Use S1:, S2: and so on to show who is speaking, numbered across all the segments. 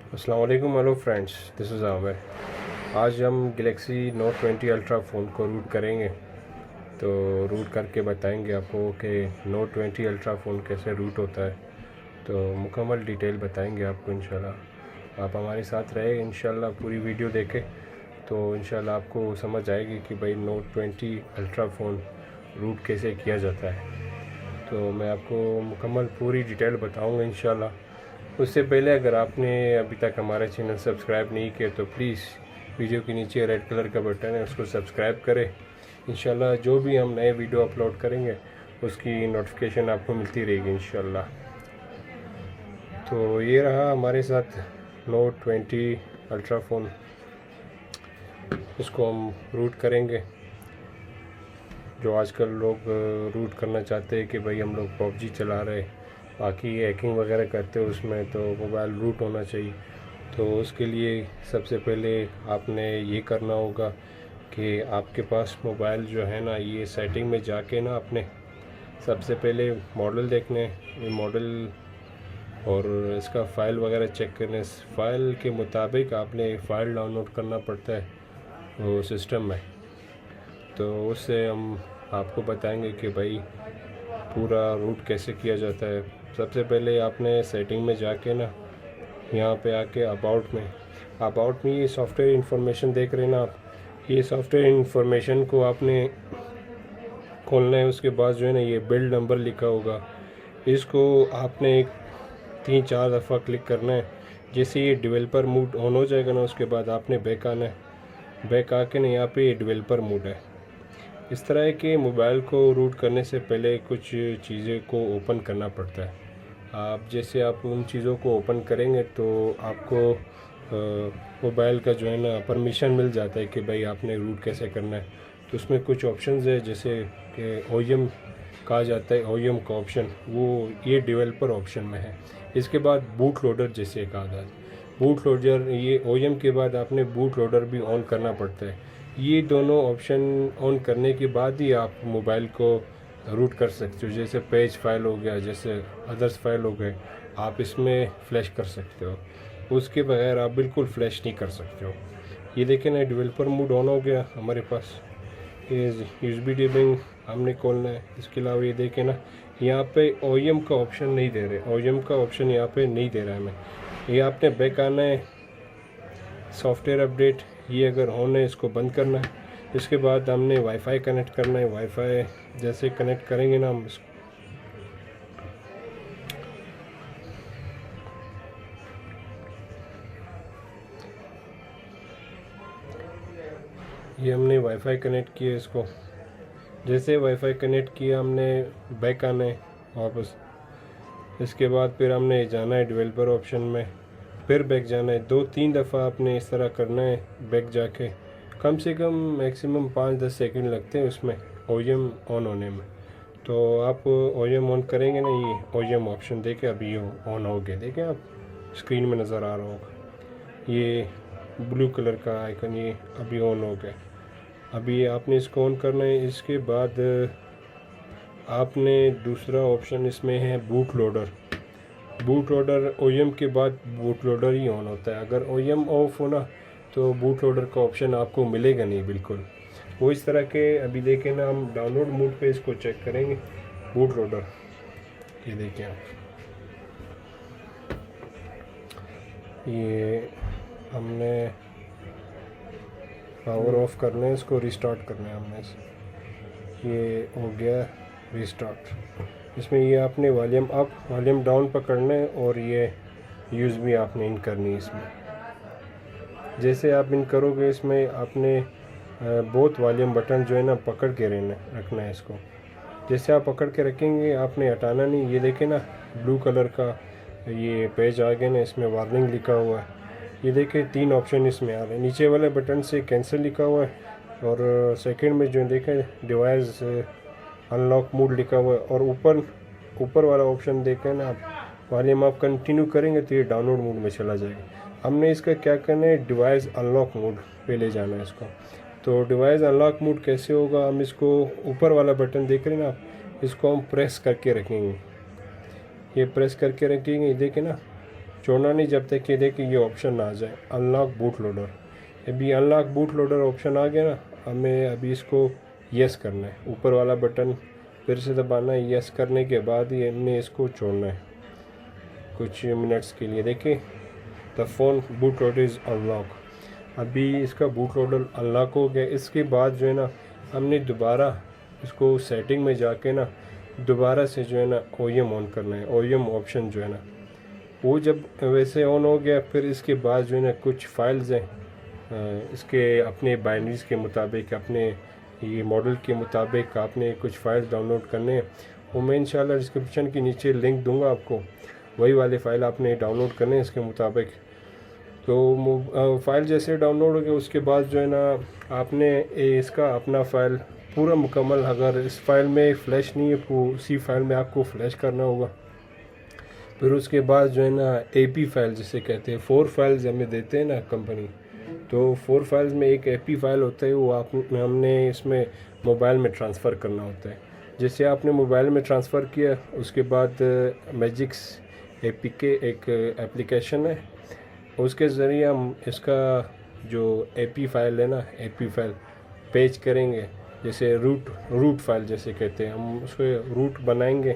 S1: अस्सलाम वालेकुम, hello friends, this is Aamir. आज हम गैलेक्सी नोट 20 अल्ट्रा फ़ोन को रूट करेंगे। तो रूट करके बताएंगे आपको कि नोट 20 अल्ट्रा फ़ोन कैसे रूट होता है। तो मुकम्मल डिटेल बताएंगे आपको इंशाल्लाह। आप हमारे साथ रहे इंशाल्लाह, पूरी वीडियो देखें तो इंशाल्लाह आपको समझ आएगी कि भाई नोट 20 अल्ट्रा फ़ोन रूट कैसे किया जाता है। तो मैं आपको मुकम्मल पूरी डिटेल बताऊँगा इंशाल्लाह। उससे पहले अगर आपने अभी तक हमारा चैनल सब्सक्राइब नहीं किया तो प्लीज़ वीडियो के नीचे रेड कलर का बटन है, उसको सब्सक्राइब करें। इंशाल्लाह जो भी हम नए वीडियो अपलोड करेंगे उसकी नोटिफिकेशन आपको मिलती रहेगी इंशाल्लाह। तो ये रहा हमारे साथ नोट 20 अल्ट्रा फ़ोन, इसको हम रूट करेंगे। जो आजकल लोग रूट करना चाहते हैं कि भाई हम लोग पबजी चला रहे, बाकी हैकिंग वगैरह करते हैं उसमें, तो मोबाइल रूट होना चाहिए। तो उसके लिए सबसे पहले आपने ये करना होगा कि आपके पास मोबाइल जो है ना, ये सेटिंग में जाके ना अपने सबसे पहले मॉडल देखने, ये मॉडल और इसका फ़ाइल वगैरह चेक करने। फ़ाइल के मुताबिक आपने फ़ाइल डाउनलोड करना पड़ता है वो सिस्टम में। तो उससे हम आपको बताएंगे कि भाई पूरा रूट कैसे किया जाता है। सबसे पहले आपने सेटिंग में जाके ना, यहाँ पे आके अबाउट में ये सॉफ्टवेयर इंफॉर्मेशन देख रहे हैं ना आप, ये सॉफ्टवेयर इंफॉर्मेशन को आपने खोलना है। उसके बाद जो है ना, ये बिल्ड नंबर लिखा होगा, इसको आपने 3-4 दफ़ा क्लिक करना है। जैसे ये डेवलपर मोड ऑन हो जाएगा ना, उसके बाद आपने बैक आना है। बैक आके ना यहाँ पे ये डेवलपर मोड है। इस तरह के मोबाइल को रूट करने से पहले कुछ चीज़ें को ओपन करना पड़ता है। आप उन चीज़ों को ओपन करेंगे तो आपको मोबाइल का जो है ना परमिशन मिल जाता है कि भाई आपने रूट कैसे करना है। तो उसमें कुछ ऑप्शंस है, जैसे कि ओएम कहा जाता है, ओएम का ऑप्शन वो ये डेवलपर ऑप्शन में है। इसके बाद बूट लोडर जैसे कहा जाता है, बूट लोडर, ये ओएम के बाद आपने बूट लोडर भी ऑन करना पड़ता है। ये दोनों ऑप्शन ऑन करने के बाद ही आप मोबाइल को रूट कर सकते हो। जैसे पेज फाइल हो गया, जैसे अदर्स फाइल हो गए, आप इसमें फ्लैश कर सकते हो। उसके बगैर आप बिल्कुल फ्लैश नहीं कर सकते हो। ये देखें ना, डेवलपर मोड ऑन हो गया हमारे पास। ये यूएसबी डेबिंग हमने खोलना है। इसके अलावा ये देखें ना, यहाँ पे ओएम का ऑप्शन नहीं दे रहे, ओएम का ऑप्शन यहाँ पे नहीं दे रहा है हमें। ये आपने बैक आना है, सॉफ्टवेयर अपडेट, ये अगर ऑन है इसको बंद करना है। इसके बाद हमने वाईफाई कनेक्ट करना है। वाईफाई जैसे कनेक्ट करेंगे ना हम ये हमने वाईफाई कनेक्ट किया इसको। जैसे वाईफाई कनेक्ट किया हमने बैक आना है वापस। इसके बाद फिर हमने जाना है डेवलपर ऑप्शन में, फिर बैक जाना है। 2-3 दफ़ा आपने इस तरह करना है बैक जाके। कम से कम मैक्सिमम 5-10 सेकंड लगते हैं उसमें ओएम ऑन होने में। तो आप ओएम ऑन करेंगे ना, ये ओएम ऑप्शन देखें अभी ये ऑन हो गया, देखें आप स्क्रीन में नज़र आ रहा होगा, ये ब्लू कलर का आइकन ये अभी ऑन हो गया। अभी आपने इसको ऑन करना है। इसके बाद आपने दूसरा ऑप्शन इसमें है boot loader. Boot loader OEM के बाद बूट लोडर ही ऑन होता है। अगर ओएम ऑफ हो ना तो बूट लोडर का ऑप्शन आपको मिलेगा नहीं बिल्कुल। वो इस तरह के, अभी देखें ना, हम डाउनलोड मोड पे इसको चेक करेंगे बूट लोडर। ये देखें आप, ये हमने पावर ऑफ करना है, इसको रिस्टार्ट करना है हमने ये हो गया रिस्टार्ट। इसमें ये आपने वॉल्यूम अप वॉल्यूम डाउन पकड़ना है और ये यूएसबी आपने इन करनी है इसमें। जैसे आप इन करोगे इसमें आपने बोथ वॉल्यूम बटन जो है ना पकड़ के रखना है इसको। जैसे आप पकड़ के रखेंगे आपने हटाना नहीं। ये देखें ना, ब्लू कलर का ये पेज आ गया ना, इसमें वार्निंग लिखा हुआ है। ये देखें 3 ऑप्शन इसमें आ रहे हैं। नीचे वाले बटन से कैंसिल लिखा हुआ है, और सेकंड में जो देखें डिवाइस अनलॉक मोड लिखा हुआ है, और ऊपर वाला ऑप्शन देखें ना आप, वॉल्यूम आप कंटिन्यू करेंगे तो ये डाउनलोड मोड में चला जाएगा। हमने इसका क्या करना है, डिवाइस अनलॉक मोड पे ले जाना है इसको। तो डिवाइस अनलॉक मोड कैसे होगा, हम इसको ऊपर वाला बटन देख रहे हैं ना आप, इसको हम प्रेस करके रखेंगे। ये प्रेस करके रखेंगे, देखें ना छोड़ना नहीं जब तक कि देखिए ये ऑप्शन ना आ जाए अनलॉक बूट लोडर। अभी अनलॉक बूट लोडर ऑप्शन आ गया ना, हमें अभी इसको यस करना है, ऊपर वाला बटन फिर से दबाना है। यस करने के बाद ही हमने इसको छोड़ना है कुछ मिनट्स के लिए। देखिए the phone boot loader is unlock. अभी इसका बूट लोडर अनलॉक हो गया। इसके बाद जो है ना हमने दोबारा इसको सेटिंग में जाके ना दोबारा से जो है ना OEM ऑन करना है। OEM ऑप्शन जो है ना वो जब वैसे ऑन हो गया, फिर इसके बाद जो है ना कुछ फाइल्स हैं इसके अपने बाइनरीज के मुताबिक, अपने ये मॉडल के मुताबिक आपने कुछ फाइल्स डाउनलोड करने हैं। वो मैं इंशाल्लाह डिस्क्रिप्शन के नीचे लिंक दूंगा आपको, वही वाले फ़ाइल आपने डाउनलोड करने हैं इसके मुताबिक। तो फ़ाइल जैसे डाउनलोड हो गया उसके बाद जो है ना आपने इसका अपना फ़ाइल पूरा मुकम्मल, अगर इस फाइल में फ़्लैश नहीं है तो उसी फाइल में आपको फ़्लैश करना होगा। फिर उसके बाद जो है ना AP फाइल जिसे कहते हैं, 4 फाइल्स हमें देते हैं ना कंपनी, तो 4 फाइल्स में एक AP फाइल होता है, वो हमने इसमें मोबाइल में ट्रांसफ़र करना होता है। जैसे आपने मोबाइल में ट्रांसफ़र किया उसके बाद मैजिक्स APK एक एप्लीकेशन है, उसके ज़रिए हम इसका जो AP फाइल है ना, AP फाइल पेज करेंगे। जैसे रूट फाइल जैसे कहते हैं, हम उसको रूट बनाएंगे।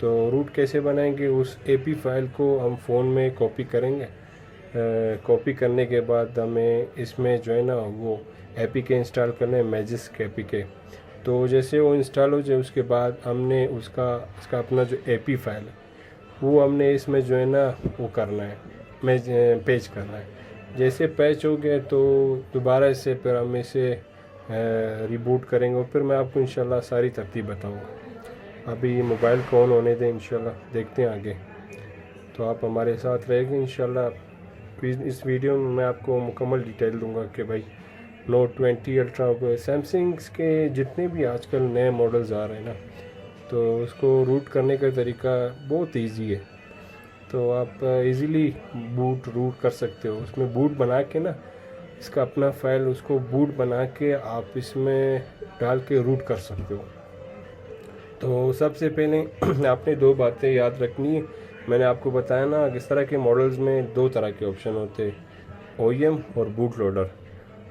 S1: तो रूट कैसे बनाएंगे, उस AP फाइल को हम फ़ोन में कॉपी करेंगे। कॉपी करने के बाद हमें इसमें जो है ना वो APK इंस्टॉल करना है, मैजिक APK। तो जैसे वो इंस्टॉल हो जाए उसके बाद हमने इसका अपना जो AP फाइल है वो हमने इसमें जो है ना वो करना है, पेज करना है। जैसे पेज हो गया तो दोबारा इससे फिर हम इसे रिबूट करेंगे और फिर मैं आपको इंशाल्लाह सारी तरतीब बताऊंगा। अभी मोबाइल को ऑन होने दें, इंशाल्लाह देखते हैं आगे। तो आप हमारे साथ रहेंगे इंशाल्लाह। इस वीडियो में मैं आपको मुकम्मल डिटेल दूंगा कि भाई Note 20 अल्ट्रा हो गए, सैमसंग के जितने भी आजकल नए मॉडल्स आ रहे हैं ना, तो उसको रूट करने का तरीका बहुत इजी है। तो आप इजीली रूट कर सकते हो। उसमें बूट बना के ना इसका अपना फाइल, उसको बूट बना के आप इसमें डाल के रूट कर सकते हो। तो सबसे पहले आपने 2 बातें याद रखनी है। मैंने आपको बताया ना इस तरह के मॉडल्स में 2 तरह के ऑप्शन होते हैं, OEM और बूट लोडर।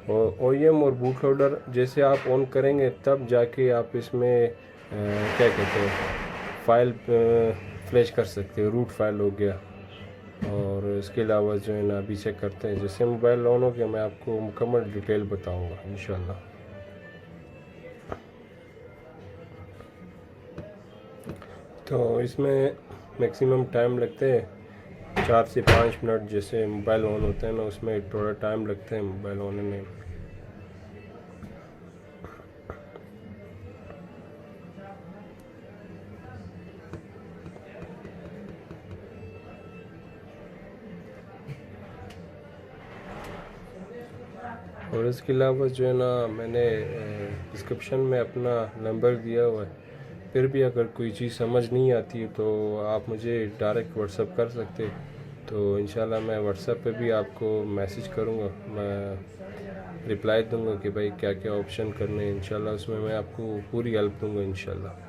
S1: और OEM और बूट लोडर जैसे आप ऑन करेंगे तब जाके आप इसमें क्या कहते हैं फ़ाइल फ्लैश कर सकते हो, रूट फाइल हो गया। और इसके अलावा जो है ना अभी चेक करते हैं, जैसे मोबाइल ऑन हो गया मैं आपको मुकम्मल डिटेल बताऊंगा इंशाल्लाह। तो इसमें मैक्सिमम टाइम लगते हैं 4 से 5 मिनट। जैसे मोबाइल ऑन होता है ना उसमें थोड़ा टाइम लगता है मोबाइल ऑन में। और इसके अलावा जो है ना मैंने डिस्क्रिप्शन में अपना नंबर दिया हुआ है। फिर भी अगर कोई चीज़ समझ नहीं आती है तो आप मुझे डायरेक्ट व्हाट्सअप कर सकते हैं। तो इंशाल्लाह मैं व्हाट्सएप पे भी आपको मैसेज करूँगा, मैं रिप्लाई दूँगा कि भाई क्या क्या ऑप्शन करने हैं। इंशाल्लाह उसमें मैं आपको पूरी हेल्प दूँगा इंशाल्लाह।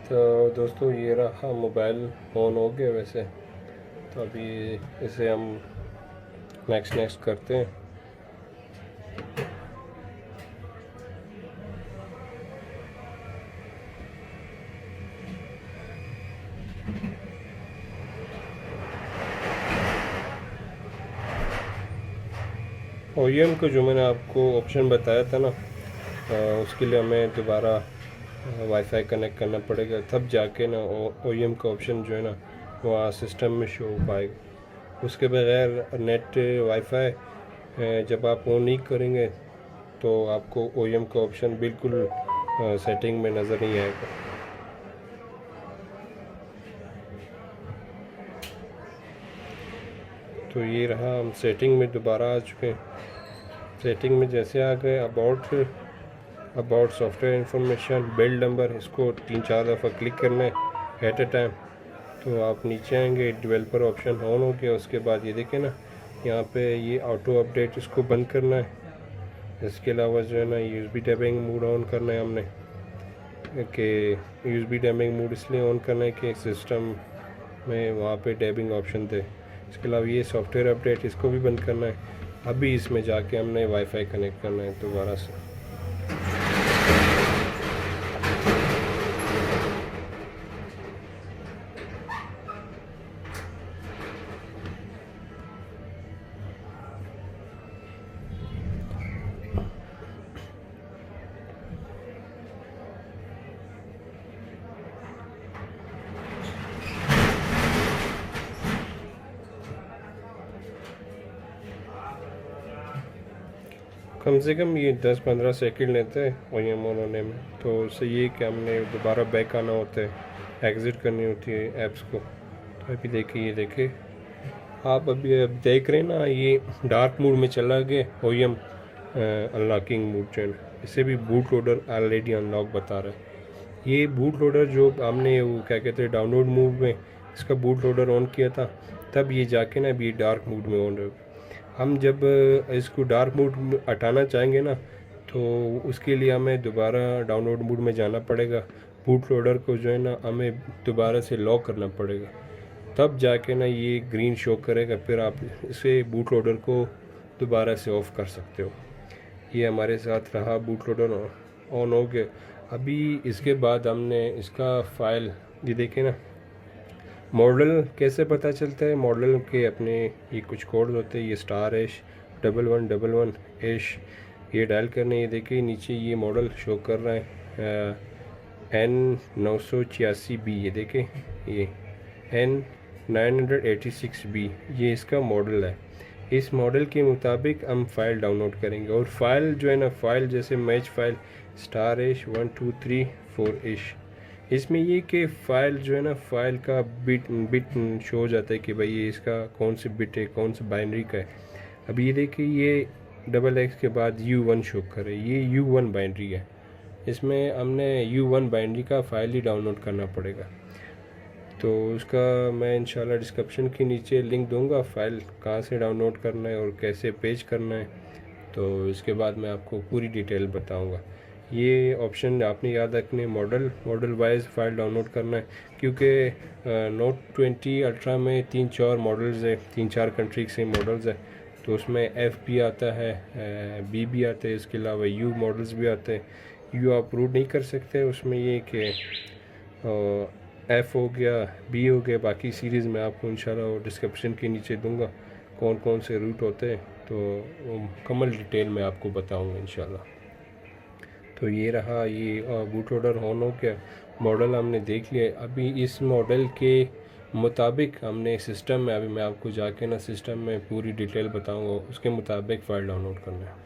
S1: तो दोस्तों ये रहा मोबाइल ऑन हो गया वैसे। तो अभी इसे हम नेक्स्ट करते हैं। OEM को जो मैंने आपको ऑप्शन बताया था ना, उसके लिए हमें दोबारा वाईफाई कनेक्ट करना पड़ेगा, तब जाके ना OEM का ऑप्शन जो है ना वहाँ सिस्टम में शो हो पाएगा। उसके बगैर नेट वाईफाई जब आप ऑन नहीं करेंगे तो आपको OEM का ऑप्शन बिल्कुल सेटिंग में नज़र नहीं आएगा। तो ये रहा, हम सेटिंग में दोबारा आ चुके हैं। सेटिंग में जैसे आ गए about software information, build number, इसको 3-4 दफ़ा क्लिक करना है एट ए टाइम। तो आप नीचे आएंगे, डेवलपर ऑप्शन ऑन हो गया। उसके बाद ये देखें ना, यहाँ पे ये ऑटो अपडेट, इसको बंद करना है। इसके अलावा जो है ना USB डबिंग मोड ऑन करना है हमने, कि USB डबिंग मोड इसलिए ऑन करना है कि सिस्टम में वहाँ पे डबिंग ऑप्शन थे। इसके अलावा ये सॉफ्टवेयर अपडेट, इसको भी बंद करना है। अभी इसमें जाके हमने वाईफाई कनेक्ट करना है दोबारा से। कम से कम ये 10-15 सेकंड लेते हैं OEM ऑन होने में। तो उससे ये कि हमने दोबारा बैक आना होता है, एग्ज़िट करनी होती है ऐप्स को। तो अभी देखिए, ये देखिए आप अभी अब देख रहे हैं ना, ये डार्क मोड में चला गया OEM अनलॉकिंग मोड जो है, इसे भी बूट लोडर ऑलरेडी अनलॉक बता रहा है। ये बूट लोडर जो हमने वो क्या कहते हैं डाउनलोड मोड में इसका बूट लोडर ऑन किया था, तब ये जाके ना अभी डार्क मोड में ऑन रहे। हम जब इसको डार्क मोड हटाना चाहेंगे ना, तो उसके लिए हमें दोबारा डाउनलोड मोड में जाना पड़ेगा। बूट लोडर को जो है ना हमें दोबारा से लॉक करना पड़ेगा, तब जाके ना ये ग्रीन शो करेगा। फिर आप इसे बूट लोडर को दोबारा से ऑफ़ कर सकते हो। ये हमारे साथ रहा, बूट लोडर ऑन हो गया। अभी इसके बाद हमने इसका फ़ाइल, ये देखें ना, मॉडल कैसे पता चलता है। मॉडल के अपने ये कुछ कोड होते हैं, ये *1111#, ये डायल करने। ये देखिए नीचे ये मॉडल शो कर रहा है N986B। ये देखें, ये N986B, ये इसका मॉडल है। इस मॉडल के मुताबिक हम फ़ाइल डाउनलोड करेंगे। और फाइल जो है ना, फ़ाइल जैसे मैच फाइल *12345#, इसमें ये कि फ़ाइल जो है ना, फ़ाइल का बिट शो हो जाता है कि भाई ये इसका कौन सी बिट है, कौन सा बाइनरी का है। अब ये देखिए, ये XX के बाद U1 शो करे, ये U1 बाइनरी है। इसमें हमने U1 बाइनरी का फ़ाइल ही डाउनलोड करना पड़ेगा। तो उसका मैं इंशाल्लाह डिस्क्रिप्शन के नीचे लिंक दूंगा, फ़ाइल कहाँ से डाउनलोड करना है और कैसे पेज करना है। तो इसके बाद मैं आपको पूरी डिटेल बताऊँगा। ये ऑप्शन आपने याद रखने, मॉडल वाइज फ़ाइल डाउनलोड करना है, क्योंकि नोट 20 अल्ट्रा में 3-4 मॉडल्स है, 3-4 कंट्री से मॉडल्स है। तो उसमें F भी आता है, B भी आता है, इसके अलावा U मॉडल्स भी आते हैं। U आप रूट नहीं कर सकते, उसमें ये कि F हो गया, B हो गया। बाकी सीरीज़ में आपको इंशाल्लाह डिस्क्रिप्शन के नीचे दूंगा कौन कौन से रूट होते हैं, तो मुकम्मल डिटेल में आपको बताऊँगा इंशाल्लाह। तो ये रहा, ये बूट लोडर ऑन हो गया। मॉडल हमने देख लिया। अभी इस मॉडल के मुताबिक हमने सिस्टम में, अभी मैं आपको जाके ना सिस्टम में पूरी डिटेल बताऊंगा, उसके मुताबिक फ़ाइल डाउनलोड करना है।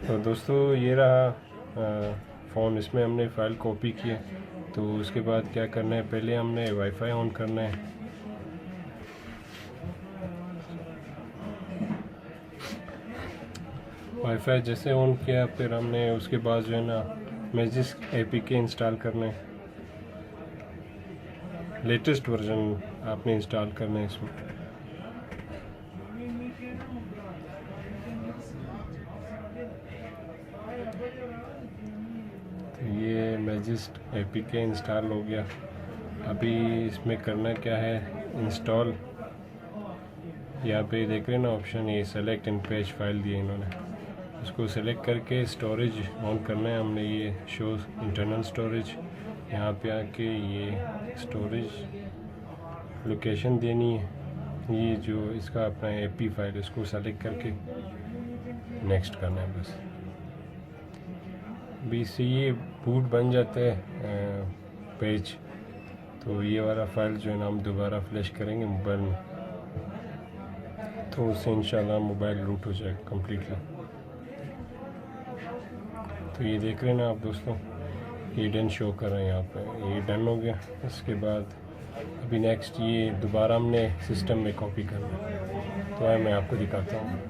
S1: तो दोस्तों ये रहा फ़ोन, इसमें हमने फ़ाइल कॉपी की है। तो उसके बाद क्या करना है, पहले हमने वाईफाई ऑन करना है। वाईफाई जैसे ऑन किया फिर हमने उसके बाद जो है ना मैजिस्क एपीके इंस्टॉल करना है। लेटेस्ट वर्जन आपने इंस्टॉल करना है इसमें। तो ये मैजिस्क एपीके इंस्टॉल हो गया। अभी इसमें करना क्या है, इंस्टॉल, यहाँ पे देख रहे हैं ना ऑप्शन, ये सेलेक्ट इन पेज फाइल दिए इन्होंने, उसको सेलेक्ट करके स्टोरेज ऑन करना है हमने। ये शो इंटरनल स्टोरेज, यहाँ पे आके ये स्टोरेज लोकेशन देनी है, ये जो इसका अपना एपी फाइल, इसको सेलेक्ट करके नेक्स्ट करना है बस। अभी इससे ये बूट बन जाता है पेज, तो ये वाला फाइल जो है ना हम दोबारा फ्लैश करेंगे मोबाइल में, तो उससे इंशाल्लाह मोबाइल रूट हो जाएगा कम्प्लीटली। तो ये देख रहे हैं ना आप दोस्तों, ये डन शो कर रहे हैं यहाँ पे, ये डन हो गया। इसके बाद अभी नेक्स्ट ये दोबारा हमने सिस्टम में कॉपी करना है, तो मैं आपको दिखाता हूँ।